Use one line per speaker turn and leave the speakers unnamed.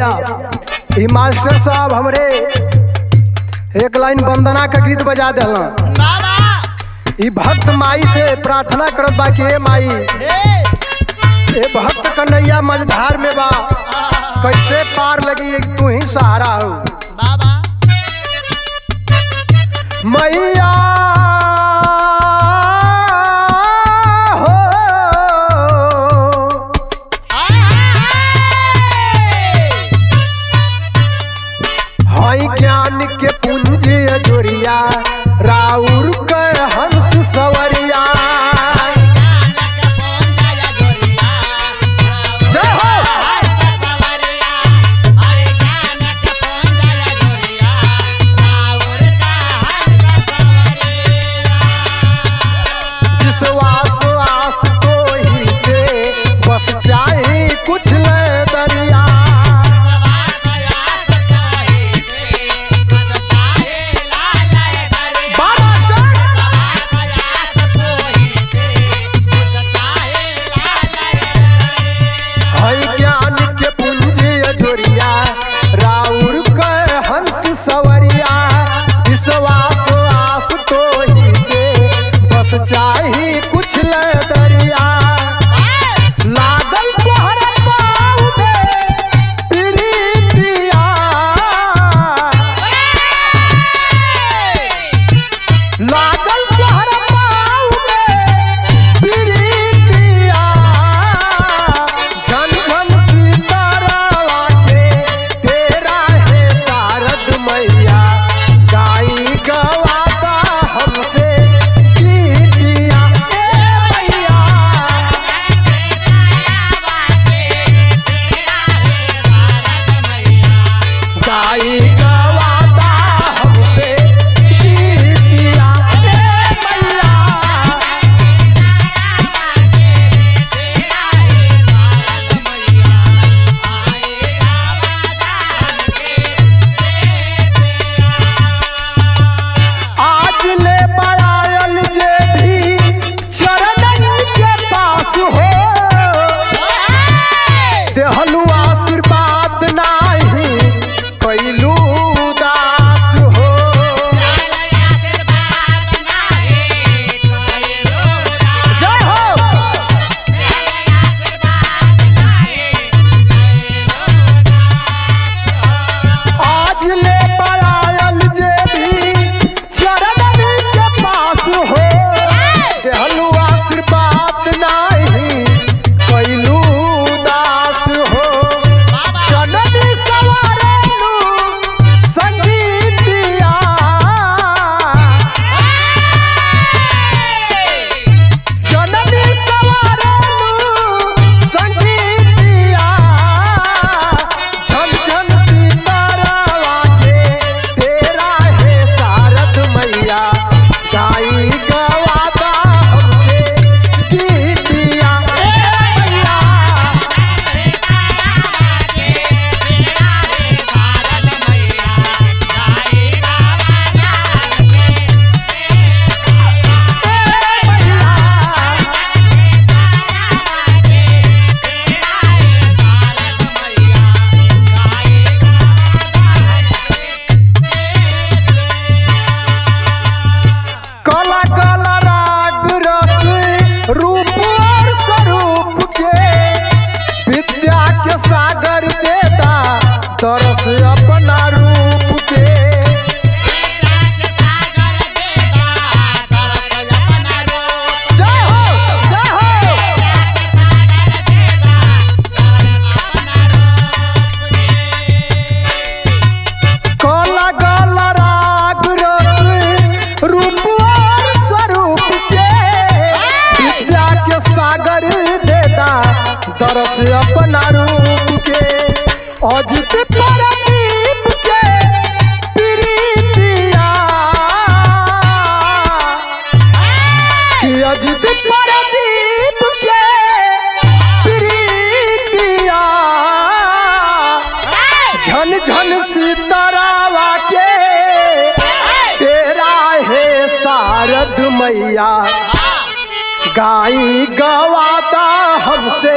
भैया ई मास्टर साहब हमरे एक लाइन वंदना का गीत बजा देला। ई भक्त माई से प्रार्थना करत बा कि ए माई ए भक्त कन्हैया मझधार में बा, कैसे पार लगी तू ही सहारा हो मैया ज्ञान के पुंज अजोरिया राउर के हंस सवरिया विश्वास आस को ही से बस चाहे कुछ ले दरिया चाही कुछ ले दरिया लागल तोहरा पाँव में प्रीतिया लागल तोहरा पाँव में प्रीतिया झन झन सीतारावा के तेरा है शारद मैया गाई गवाता हमसे अपना रूप के जय हो जय हो काला गाला राग रस रूप और स्वरूप के विद्या के सागर देता तरस अपना रूप के अजित प्रदीप के प्रीतिया अजित प्रदीप के प्रीतिया झन झन सीतारावा के तेरा है शारद मैया गाई गवाता हमसे